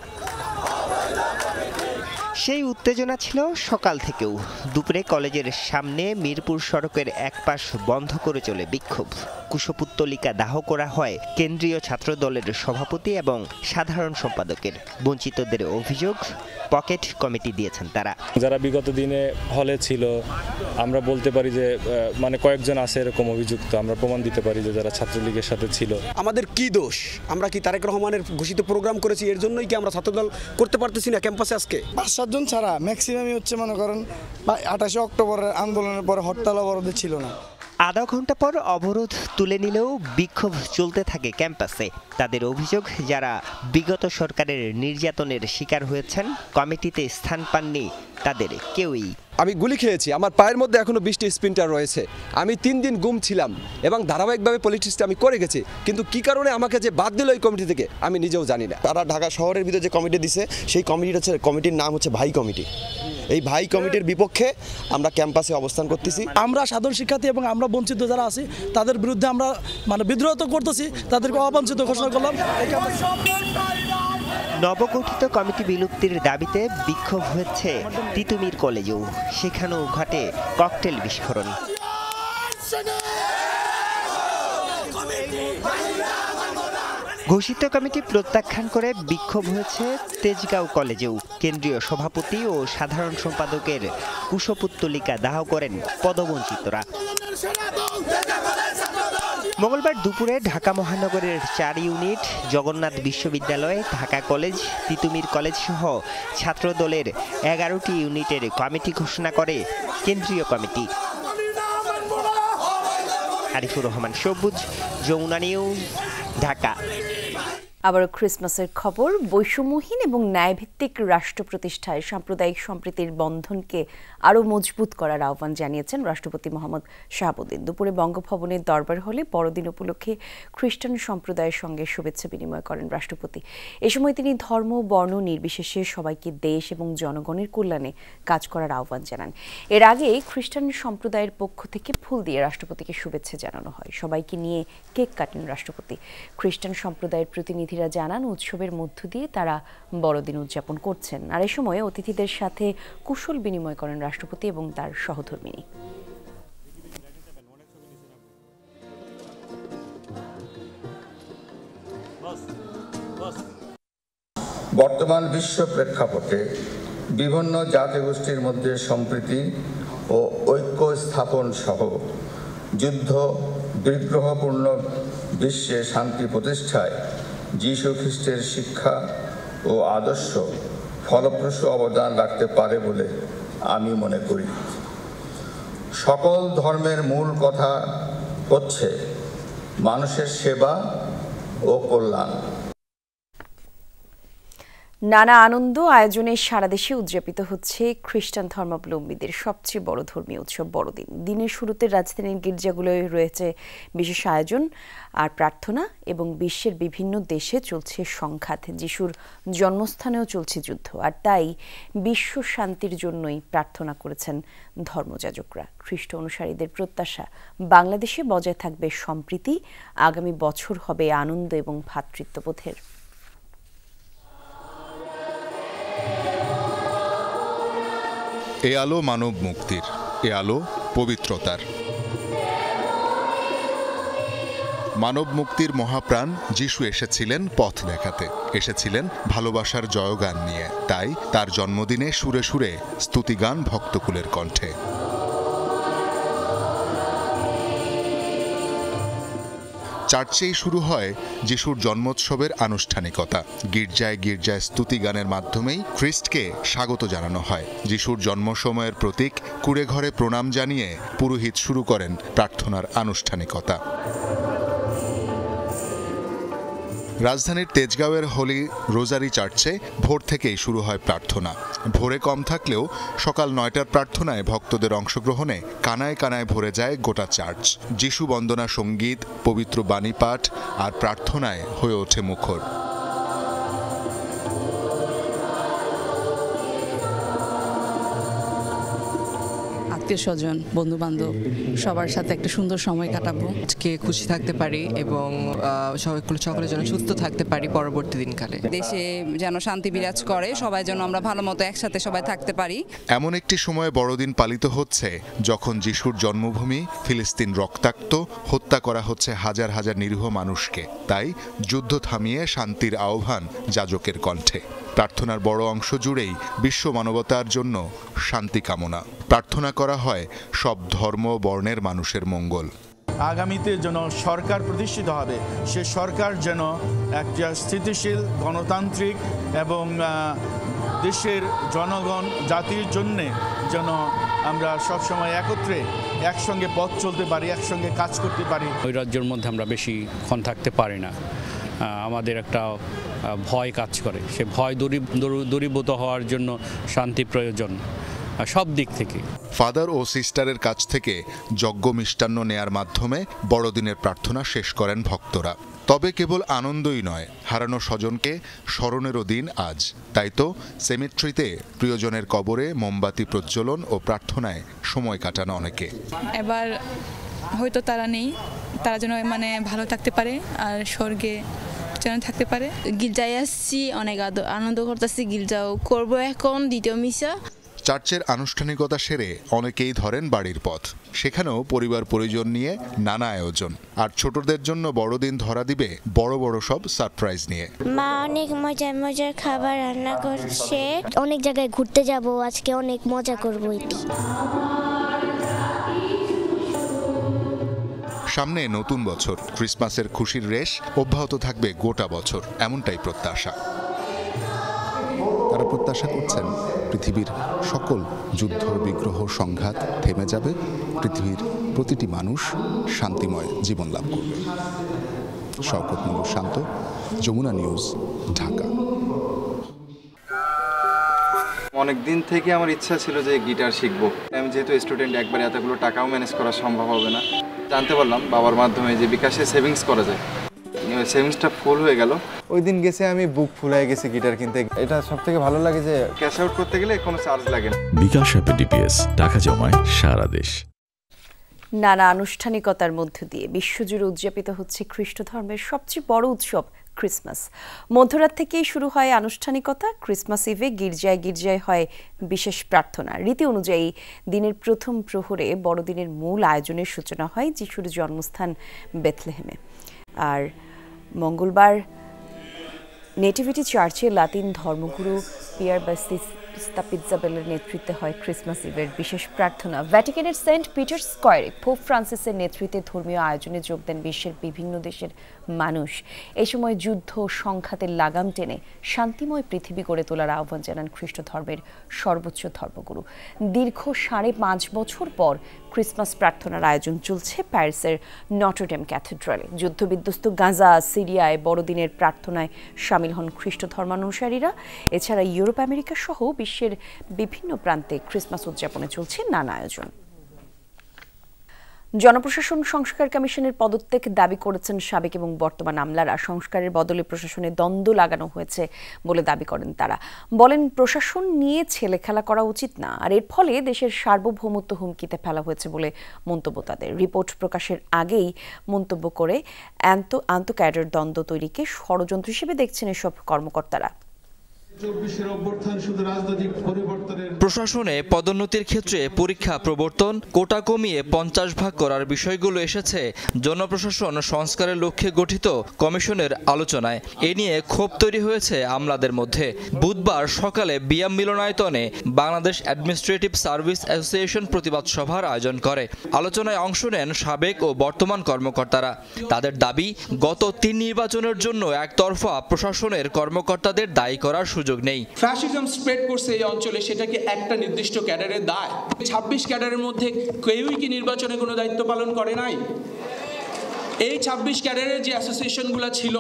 সেই উত্তেজনা ছিল সকাল থেকেও। দুপুরে কলেজের সামনে মিরপুর সড়কের এক পাশ বন্ধ করে চলে বিক্ষোভ। কুশপুত্তলিকা দাহ করা হয় কেন্দ্রীয় ছাত্র দলের সভাপতি এবং সাধারণ সম্পাদকের। বঞ্চিতদের অভিযোগ, পকেট কমিটি দিয়েছেন তারা। যারা বিগত দিনে হলে ছিল, আমরা বলতে পারি যে মানে কয়েকজন আছে এরকম অভিযুক্ত, আমরা প্রমাণ দিতে পারি যে যারা ছাত্রলীগের সাথে ছিল। আমাদের কি দোষ? আমরা কি তারেক রহমানের ঘোষিত প্রোগ্রাম করেছি, এর জন্যই কি আমরা ছাত্রদল করতে পারতেছি না ক্যাম্পাসে? আজকে 5-7 জন ছাড়া ম্যাক্সিমামই হচ্ছে মনে করেন 28 অক্টোবরের আন্দোলনের পরে হরতাল অবরোধে ছিল না। আধা ঘন্টা পর অবরোধ তুলে নিলেও বিক্ষোভ চলতে থাকে ক্যাম্পাসে। তাদের অভিযোগ, যারা বিগত সরকারের নির্যাতনের শিকার হয়েছেন, কমিটিতে স্থান পাননি তাদের কেউই। আমি গুলি খেয়েছি, আমার পায়ের মধ্যে এখনো 20টি স্প্লিন্টার রয়েছে। আমি 3 দিন গুম ছিলাম এবং ধারাবাহিকভাবে পলিটিক্সটা আমি করে গেছি, কিন্তু কি কারণে আমাকে যে বাদ দিল এই কমিটি থেকে আমি নিজেও জানি না। তারা ঢাকা শহরের ভিতরে যে কমিটি দিছে, সেই কমিটির নাম হচ্ছে ভাই কমিটি। এই ভাই কমিটির বিপক্ষে আমরা ক্যাম্পাসে অবস্থান করতেছি। আমরা সাধারণ শিক্ষার্থী এবং আমরা বঞ্চিত যারা আছি তাদের বিরুদ্ধে আমরা বিদ্রোহ করতেছি, তাদেরকে অবাঞ্ছিত ঘোষণা করলাম। নবগঠিত কমিটি বিলুপ্তির দাবিতে বিক্ষোভ হয়েছে তিতুমির কলেজেও। সেখানেও ঘটে ককটেল বিস্ফোরণ। ঘোষিত কমিটি প্রত্যাখ্যান করে বিক্ষোভ হয়েছে তেজগাঁও কলেজেও। কেন্দ্রীয় সভাপতি ও সাধারণ সম্পাদকের কুশপুত্তলিকা দাহ করেন পদবঞ্চিতরা। মঙ্গলবার দুপুরে ঢাকা মহানগরের 4 ইউনিট, জগন্নাথ বিশ্ববিদ্যালয়, ঢাকা কলেজ, তিতুমির কলেজ সহ ছাত্রদলের 11টি ইউনিটের কমিটি ঘোষণা করে কেন্দ্রীয় কমিটি। আরিফুর রহমান সবুজ, যমুনা নিউজ, ঢাকা। আবারও ক্রিসমাসের খবর। বৈষম্যহীন এবং ন্যায়ভিত্তিক রাষ্ট্র প্রতিষ্ঠায় সাম্প্রদায়িক সম্প্রীতির বন্ধনকে আরও মজবুত করার আহ্বান জানিয়েছেন রাষ্ট্রপতি মোহাম্মদ শাহাবুদ্দিন। দুপুরে বঙ্গভবনের দরবার হলে বড়দিন উপলক্ষে খ্রিস্টান সম্প্রদায়ের সঙ্গে শুভেচ্ছা বিনিময় করেন রাষ্ট্রপতি। এ সময় তিনি ধর্ম বর্ণ নির্বিশেষে সবাইকে দেশ এবং জনগণের কল্যাণে কাজ করার আহ্বান জানান। এর আগে খ্রিস্টান সম্প্রদায়ের পক্ষ থেকে ফুল দিয়ে রাষ্ট্রপতিকে শুভেচ্ছা জানানো হয়। সবাইকে নিয়ে কেক কাটেন রাষ্ট্রপতি। খ্রিস্টান সম্প্রদায়ের প্রতিনিধি জানান, উৎসবের মধ্য দিয়ে তারা বড়দিন উদযাপন করছেন। আর এ সময় অতিথিদের সাথে কুশল বিনিময় করেন রাষ্ট্রপতি এবং তার সহধর্মিনী। বর্তমান বিশ্ব প্রেক্ষাপটে বিভিন্ন জাতিগোষ্ঠীর মধ্যে সম্প্রীতি ও ঐক্য স্থাপন সহ যুদ্ধ বিগ্রহপূর্ণ বিশ্বে শান্তি প্রতিষ্ঠায় যীশু খ্রিস্টের শিক্ষা ও আদর্শ ফলপ্রসূ অবদান রাখতে পারে বলে আমি মনে করি। সকল ধর্মের মূল কথা হচ্ছে মানুষের সেবা ও কল্যাণ। নানা আনন্দ আয়োজনে সারা দেশে উদযাপিত হচ্ছে খ্রিস্টান ধর্মাবলম্বীদের সবচেয়ে বড় ধর্মীয় উৎসব বড়দিন। দিনের শুরুতে রাজধানীর গির্জাগুলোয় রয়েছে বিশেষ আয়োজন আর প্রার্থনা, এবং বিশ্বের বিভিন্ন দেশে চলছে সংঘাত। যিশুর জন্মস্থানেও চলছে যুদ্ধ, আর তাই বিশ্ব শান্তির জন্যই প্রার্থনা করেছেন ধর্মযাজকরা। খ্রিস্ট অনুসারীদের প্রত্যাশা, বাংলাদেশে বজায় থাকবে সম্প্রীতি, আগামী বছর হবে আনন্দ এবং ভ্রাতৃত্ববোধের। এ আলো মানব মুক্তির, এ আলো পবিত্রতার। মানব মুক্তির মহাপ্রাণ যিশু এসেছিলেন পথ দেখাতে, এসেছিলেন ভালোবাসার জয়গান নিয়ে। তাই তার জন্মদিনে সুরে সুরে স্তুতিগান ভক্তকুলের কণ্ঠে। চার্চেই শুরু হয় যিশুর জন্মোৎসবের আনুষ্ঠানিকতা। গির্জায় গির্জায় স্তুতি গানের মাধ্যমেই খ্রিস্টকে স্বাগত জানানো হয়। যিশুর জন্ম সময়ের প্রতীক কুড়ে ঘরে প্রণাম জানিয়ে পুরোহিত শুরু করেন প্রার্থনার আনুষ্ঠানিকতা। রাজধানীর তেজগাঁওয়ের হোলি রোজারি চার্চে ভোর থেকেই শুরু হয় প্রার্থনা। ভোরে কম থাকলেও সকাল ৯টার প্রার্থনায় ভক্তদের অংশগ্রহণে কানায় কানায় ভরে যায় গোটা চার্চ। যিশু বন্দনা সঙ্গীত, পবিত্র বাণী পাঠ আর প্রার্থনায় হয়ে ওঠে মুখর। আত্মীয় স্বজন, বন্ধু বান্ধব সবার সাথে একটা সুন্দর সময় কাটাবো। আজকে খুশি থাকতে পারি এবং সকলের জন্য সুস্থ থাকতে পারি পরবর্তী দিনকালে। দেশে যেন শান্তি বিরাজ করে, সবাই যেন আমরা ভালো মতো একসাথে সবাই থাকতে পারি। এমন একটি সময় বড়দিন পালিত হচ্ছে যখন যিশুর জন্মভূমি ফিলিস্তিন রক্তাক্ত, হত্যা করা হচ্ছে হাজার হাজার নিরীহ মানুষকে। তাই যুদ্ধ থামিয়ে শান্তির আহ্বান যাজকের কণ্ঠে। প্রার্থনার বড় অংশ জুড়েই বিশ্ব মানবতার জন্য শান্তি কামনা। প্রার্থনা করা হয় সব ধর্ম বর্ণের মানুষের মঙ্গল। আগামীতে যেন সরকার প্রতিষ্ঠিত হবে, সে সরকার যেন একটা স্থিতিশীল, গণতান্ত্রিক এবং দেশের জনগণ জাতির জন্যে যেন আমরা সবসময় একত্রে একসঙ্গে পথ চলতে পারি, একসঙ্গে কাজ করতে পারি। ওই রাজ্যের মধ্যে আমরা বেশিক্ষণ থাকতে পারি না, আমাদের একটা ভয় কাজ করে। সে ভয় দূরীভূত হওয়ার জন্য শান্তি প্রয়োজন সব দিক থেকে। ফাদার ও সিস্টারের কাছ থেকে যজ্ঞ মিষ্টান্ন নেয়ার মাধ্যমে বড়দিনের প্রার্থনা শেষ করেন ভক্তরা। তবে কেবল আনন্দই নয়, হারানো স্বজনকে স্মরণেরও দিন আজ। তাই তো সেমেট্রিতে প্রিয়জনের কবরে মোমবাতি প্রজ্বলন ও প্রার্থনায় সময় কাটানো অনেকে। এবার হয়তো তারা নেই, তারা যেন ভালো থাকতে পারে আর স্বর্গে যেন থাকতে পারে। গির্জায় আসছি, অনেক আনন্দ করতেছি। গির্জাও করবো এখন দ্বিতীয় মিশা। চার্চের আনুষ্ঠানিকতা সেরে অনেকেই ধরেন বাড়ির পথ। সেখানেও পরিবার পরিজন নিয়ে নানা আয়োজন। আর ছোটদের জন্য বড়দিন ধরা দিবে বড় বড় সব সারপ্রাইজ নিয়ে। মা অনেক মজার মজার খাবার রান্না করছে। অনেক জায়গায় ঘুরতে যাব আজকে, অনেক মজা করবো এটি। সামনে নতুন বছর, ক্রিসমাসের খুশির রেশ অব্যাহত থাকবে গোটা বছর, এমনটাই প্রত্যাশা। তারা প্রত্যাশা করছেন পৃথিবীর সকল যুদ্ধ, বিগ্রহ, সংঘাত থেমে যাবে, পৃথিবীর প্রতিটি মানুষ শান্তিময় জীবন লাভ করবে। শওকত মুনুর শান্ত, যমুনা নিউজ, ঢাকা। অনেক দিন থেকে আমার ইচ্ছা ছিল যে গিটার শিখবো। আমি যেহেতু স্টুডেন্ট, একবারে এতগুলো টাকাও ম্যানেজ করা সম্ভব হবে না। জানতে পারলাম বাবার মাধ্যমে যে বিকাশে সেভিংস করা যায়। সেভিংসটা ফুল হয়ে গেল। ওই দিন গেছে আমি বুক ফুল হয়ে গেছি গিটার কিনতে। এটা সব থেকে ভালো লাগে যে ক্যাশ আউট করতে গেলে কোনো চার্জ লাগে না। বিকাশ অ্যাপে ডিপিএস টাকা জমায় সারা দেশ। নানা আনুষ্ঠানিকতার মধ্য দিয়ে বিশ্বজুড়ে উদযাপিত হচ্ছে খ্রিস্ট ধর্মের সবচেয়ে বড় উৎসব ক্রিসমাস। মধ্যরাত থেকেই শুরু হয় আনুষ্ঠানিকতা। ক্রিসমাস ইভে গির্জায় গির্জায় হয় বিশেষ প্রার্থনা। রীতি অনুযায়ী দিনের প্রথম প্রহরে বড়দিনের মূল আয়োজনের সূচনা হয় যিশুর জন্মস্থান বেথলেহেমে। আর মঙ্গলবার নেটিভিটি চার্চে লাতিন ধর্মগুরু পিয়ার বাপ্তিস্তা পিৎজাবেলের নেতৃত্বে হয় ক্রিসমাস ইভের বিশেষ প্রার্থনা। ভ্যাটিকানের সেন্ট পিটার স্কয়ারে পোপ ফ্রান্সিসের নেতৃত্বে ধর্মীয় আয়োজনে যোগ দেন বিশ্বের বিভিন্ন দেশের মানুষ। এই সময় যুদ্ধ সংঘাতের লাগাম টেনে শান্তিময় পৃথিবী গড়ে তোলার আহ্বান জানান খ্রিস্ট ধর্মের সর্বোচ্চ ধর্মগুরু। দীর্ঘ ৫.৫ বছর পর ক্রিসমাস প্রার্থনার আয়োজন চলছে প্যারিসের নটরডেম ক্যাথেড্রালে। যুদ্ধবিধ্বস্ত গাজা, সিরিয়ায় বড়দিনের প্রার্থনায় সামিল হন খ্রিস্ট ধর্মানুসারীরা। এছাড়া ইউরোপ, আমেরিকা সহ বিশ্বের বিভিন্ন প্রান্তে ক্রিসমাস উদযাপনে চলছে নানা আয়োজন। জনপ্রশাসন সংস্কার কমিশনের পদত্যাগ দাবি করেছেন সাবেক এবং বর্তমান আমলারা। সংস্কারের বদলে প্রশাসনে দ্বন্দ্ব লাগানো হয়েছে বলে দাবি করেন তারা। বলেন, প্রশাসন নিয়ে ছেলেখেলা করা উচিত না, আর এর ফলে দেশের সার্বভৌমত্ব হুমকিতে ফেলা হয়েছে বলে মন্তব্য তাদের। রিপোর্ট প্রকাশের আগেই মন্তব্য করে আন্ত ক্যাডার দ্বন্দ্ব তৈরিকে ষড়যন্ত্র হিসেবে দেখছেন এসব কর্মকর্তারা। প্রশাসনে পদোন্নতির ক্ষেত্রে পরীক্ষা প্রবর্তন, কোটা কমিয়ে 50 ভাগ করার বিষয়গুলো এসেছে জনপ্রশাসন সংস্কারের লক্ষ্যে গঠিত কমিশনের আলোচনায়। এ নিয়ে ক্ষোভ তৈরি হয়েছে আমলাদের মধ্যে। বুধবার সকালে বিয়াম মিলনায়তনে বাংলাদেশ অ্যাডমিনিস্ট্রেটিভ সার্ভিস অ্যাসোসিয়েশন প্রতিবাদ সভার আয়োজন করে। আলোচনায় অংশ নেন সাবেক ও বর্তমান কর্মকর্তারা। তাদের দাবি, গত 3 নির্বাচনের জন্য একতরফা প্রশাসনের কর্মকর্তাদের দায়ী করার সুযোগ নেই। ফ্যাসিজম স্প্রেড করছে এই অঞ্চলে, সেটাকে একটা নির্দিষ্ট ক্যাডারের দায়। 26 ক্যাডারের মধ্যে কেউই কি নির্বাচনে কোনো দায়িত্ব পালন করে নাই? এই 26 ক্যাডারের যে অ্যাসোসিয়েশনগুলো ছিল,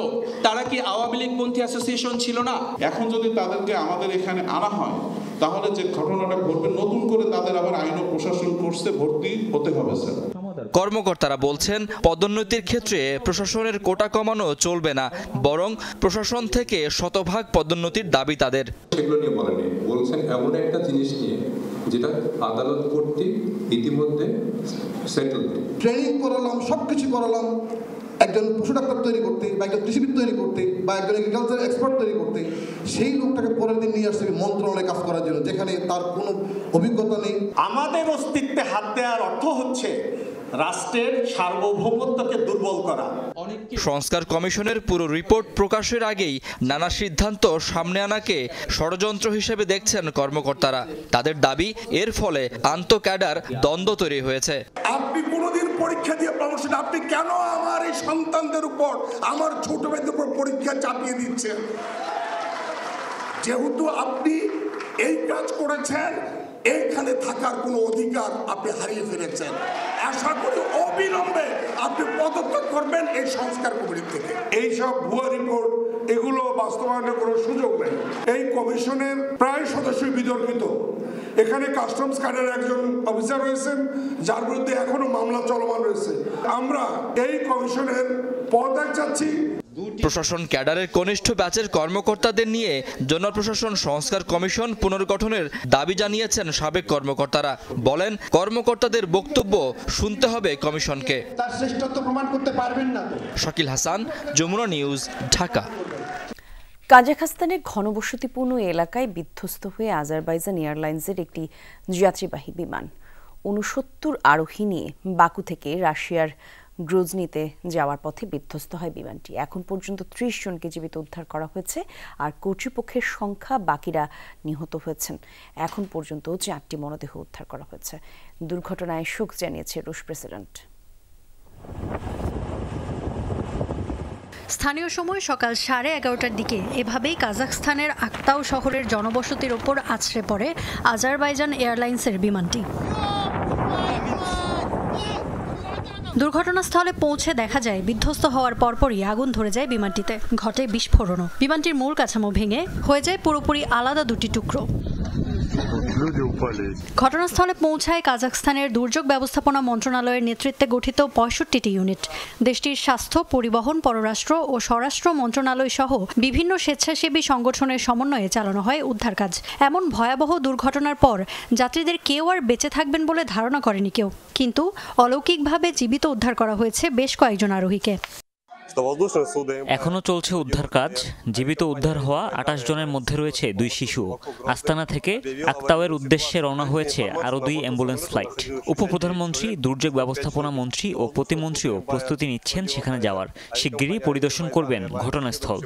তারা কি আওয়ামী লীগপন্থী অ্যাসোসিয়েশন ছিল না? এখন যদি তাদেরকে আমাদের এখানে আনা হয়, তাহলে যে ঘটনাটা ঘটবে, নতুন করে তাদের আবার আইন ও প্রশাসন কোর্সে ভর্তি হতে হবে স্যার। কর্মকর্তারা বলছেন, পদোন্নতির ক্ষেত্রে প্রশাসনের কোটা কমানো চলবে না, বরং প্রশাসন থেকে শতভাগ পদোন্নতির দাবি তাদের। সেগুলো নিয়ে বলেনি, বলছেন এমন একটা জিনিস নিয়ে যেটা আদালত কর্তৃক ইতিমধ্যে সেটেল। ট্রেনিং করালাম, সবকিছু করালাম একজন পশু ডাক্তার তৈরি করতে, বা একজন কৃষিবিদ তৈরি করতে, বা একজন এগ্রিকালচার এক্সপার্ট তৈরি করতে, সেই লোকটাকে পরের দিন নিয়ে আসছে মন্ত্রণালয়ে কাজ করার জন্য, যেখানে তার কোনো অভিজ্ঞতা নেই। আমাদের অস্তিত্বে হাত দেওয়ার অর্থ হচ্ছে রাষ্ট্রের সার্বভৌমত্বকে দুর্বল করা। সংস্কার কমিশনের পুরো রিপোর্ট প্রকাশের আগেই নানা সিদ্ধান্ত সামনে আনাকে ষড়যন্ত্র হিসেবে দেখছেন কর্মকর্তারা। তাদের দাবি, এর ফলে আন্ত ক্যাডার দ্বন্দ্ব তৈরি হয়েছে। আপনি কোনোদিন পরীক্ষা দিয়ে প্রমোশন, আপনি কেন আমার এই সন্তানদের উপর, আমার ছোট ভাইদের উপর পরীক্ষা চাপিয়ে দিচ্ছেন? যেহেতু আপনি এই কাজ করেছেন, এইখানে থাকার কোনো অধিকার আপনি হারিয়ে ফেলেছেন। আশা করি অবিলম্বে আপনি পদত্যাগ করবেন এই সংস্কার কমিটি থেকে। এইসব ভুয়া রিপোর্ট, এগুলো বাস্তবায়নের কোনো সুযোগ নেই। এই কমিশনের প্রায় সদস্যই বিতর্কিত। এখানে কাস্টমস কার্ডের একজন অফিসার রয়েছেন, যার বিরুদ্ধে এখনো মামলা চলমান রয়েছে। আমরা এই কমিশনের পদত্যাগ চাচ্ছি। প্রশাসন ক্যাডারের কনিষ্ঠ ব্যাচের কর্মকর্তাদের নিয়ে জনপ্রশাসন সংস্কার কমিশন পুনর্গঠনের দাবি জানিয়েছেন সাবেক কর্মকর্তারা। বলেন, কর্মকর্তাদের বক্তব্য শুনতে হবে কমিশনকে। তার শ্রেষ্ঠত্ব প্রমাণ করতে পারবেন না। শাকিল হাসান, যমুনা নিউজ, ঢাকা। কাজাখস্তানের ঘনবসতিপূর্ণ এলাকায় বিধ্বস্ত হয়ে আজারবাইজান এয়ারলাইন্সের একটি যাত্রীবাহী বিমান 69 আরোহী নিয়ে বাকু থেকে রাশিয়ার গ্রোজনিতে যাওয়ার পথে বিধ্বস্ত হয় বিমানটি। এখন পর্যন্ত 30 জনকে জীবিত উদ্ধার করা হয়েছে, আর কর্তৃপক্ষের সংখ্যা, বাকিরা নিহত হয়েছেন। এখন পর্যন্ত 4টি মরদেহ উদ্ধার করা হয়েছে। দুর্ঘটনায় শোক জানিয়েছে রুশ প্রেসিডেন্ট। স্থানীয় সময় সকাল 11:30টার দিকে এভাবেই কাজাখস্তানের আক্তাউ শহরের জনবসতির ওপর আছড়ে পড়ে আজারবাইজান এয়ারলাইন্সের বিমানটি। দুর্ঘটনাস্থলে পৌঁছে দেখা যায়, বিধ্বস্ত হওয়ার পরপরই আগুন ধরে যায় বিমানটিতে। ঘটে বিস্ফোরণও। বিমানটির মূল কাঠামো ভেঙে হয়ে যায় পুরোপুরি আলাদা দুটি টুকরো। ঘটনাস্থলে পৌঁছায় কাজাখস্তানের দুর্যোগ ব্যবস্থাপনা মন্ত্রণালয়ের নেতৃত্বে গঠিত 65টি ইউনিট। দেশটির স্বাস্থ্য, পরিবহন, পররাষ্ট্র ও স্বরাষ্ট্র মন্ত্রণালয় সহ বিভিন্ন স্বেচ্ছাসেবী সংগঠনের সমন্বয়ে চালানো হয় উদ্ধার কাজ। এমন ভয়াবহ দুর্ঘটনার পর যাত্রীদের কেউ আর বেঁচে থাকবেন বলে ধারণা করেনি কেউ, কিন্তু অলৌকিকভাবে জীবিত উদ্ধার করা হয়েছে বেশ কয়েকজন আরোহীকে। এখনো চলছে উদ্ধার কাজ। জীবিত উদ্ধার হওয়া 28 জনের মধ্যে রয়েছে 2 শিশু। আস্তানা থেকে আক্তাউয়ের উদ্দেশ্যে রওনা হয়েছে আরও 2 অ্যাম্বুলেন্স ফ্লাইট। উপপ্রধানমন্ত্রী, দুর্যোগ ব্যবস্থাপনা মন্ত্রী ও প্রতিমন্ত্রীও প্রস্তুতি নিচ্ছেন সেখানে যাওয়ার। শিগগিরই পরিদর্শন করবেন ঘটনাস্থল।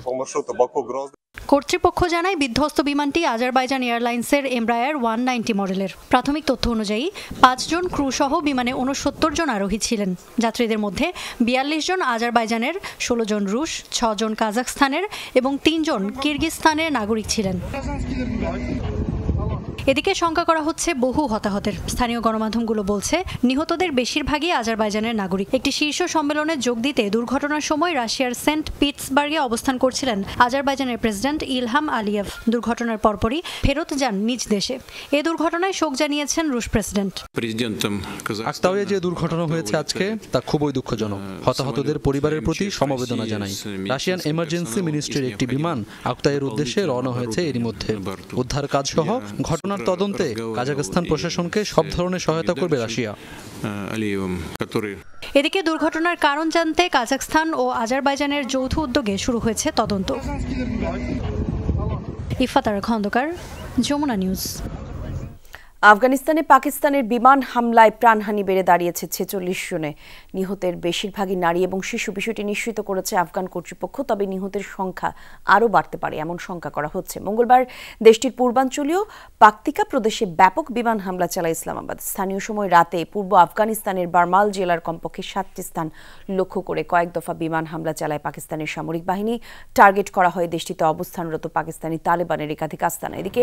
কর্তৃপক্ষ জানায়, বিধ্বস্ত বিমানটি আজারবাইজান এয়ারলাইন্সের এমব্রায়ার 190 মডেলের। প্রাথমিক তথ্য অনুযায়ী 5 জন ক্রু সহ বিমানে 69 জন আরোহী ছিলেন। যাত্রীদের মধ্যে 42 জন আজারবাইজানের, 16 জন রুশ, 6 জন কাজাখস্তানের এবং 3 জন কিরগিজস্তানের নাগরিক ছিলেন। এদিকে শঙ্কা করা হচ্ছে বহু হতাহতের। স্থানীয় গণমাধ্যমগুলো বলছে নিহতদের বেশিরভাগই আজারবাইজানের নাগরিক। একটি শীর্ষ সম্মেলনে যোগ দিতে দুর্ঘটনার সময় রাশিয়ার সেন্ট পিটার্সবার্গে অবস্থান করছিলেন আজারবাইজানের প্রেসিডেন্ট ইলহাম আলিয়েভ। দুর্ঘটনার পরপরই ফেরত যান নিজ দেশে। এ দুর্ঘটনায় শোক জানিয়েছেন রুশ প্রেসিডেন্ট। আক্তাউয়ে যে দুর্ঘটনা হয়েছে আজকে তা খুবই দুঃখজনক। হতাহতদের পরিবারের প্রতি সমবেদনা জানাই। রাশিয়ান এমার্জেন্সি মিনিস্ট্রির একটি বিমান আক্তাউয়ের উদ্দেশ্যে রওনা হয়েছে এরই মধ্যে। উদ্ধার কাজ সহ ঘটনার তদন্তে কাজাখস্তান প্রশাসনকে সব ধরনের সহায়তা করবে রাশিয়া। এদিকে দুর্ঘটনার কারণ জানতে কাজাখস্তান ও আজারবাইজানের যৌথ উদ্যোগে শুরু হয়েছে তদন্ত। ইফাতারা খন্দকার, যমুনা নিউজ। আফগানিস্তানে পাকিস্তানের বিমান হামলায় প্রাণহানি বেড়ে দাঁড়িয়েছে 46 জনে। নিহতের বেশিরভাগই নারী এবং শিশু। বিষয়টি নিশ্চিত করেছে আফগান কর্তৃপক্ষ। তবে নিহতের সংখ্যা আরও বাড়তে পারে এমন শঙ্কা করা হচ্ছে। মঙ্গলবার দেশটির পূর্বাঞ্চলীয় পাকতিকা প্রদেশে ব্যাপক বিমান হামলা চালায় ইসলামাবাদ। স্থানীয় সময় রাতে পূর্ব আফগানিস্তানের বারমাল জেলার কমপক্ষে 7টি স্থান লক্ষ্য করে কয়েক দফা বিমান হামলা চালায় পাকিস্তানের সামরিক বাহিনী। টার্গেট করা হয় দেশটিতে অবস্থানরত পাকিস্তানি তালেবানের একাধিক আস্তানা। এদিকে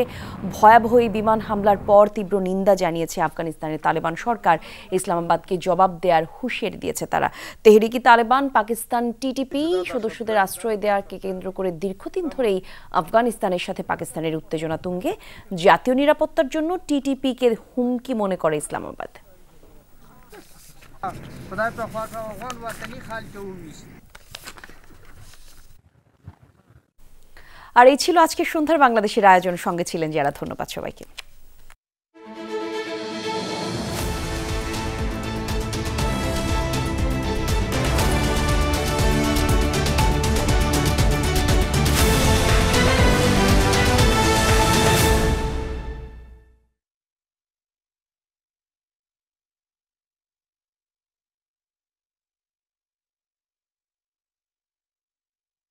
ভয়াবহ এই বিমান হামলার পর তীব্র নিন্দা জানিয়েছে আফগানিস্তানের তালেবান সরকার। ইসলামাবাদকে জবাব দেওয়ার হুঁশিয়ারি দিয়েছে তারা। তেহরিকি তালেবান পাকিস্তান টিটিপি সদস্যদের আশ্রয় দেওয়াকে কেন্দ্র করে দীর্ঘদিন ধরেই আফগানিস্তানের সাথে পাকিস্তানের উত্তেজনা তুঙ্গে। জাতীয় নিরাপত্তার জন্য টিটিপিকে হুমকি মনে করে ইসলামাবাদ। আর এই ছিল আজকের সন্ধ্যার বাংলাদেশের আয়োজন। সঙ্গে ছিলেন যারা। ধন্যবাদ সবাইকে।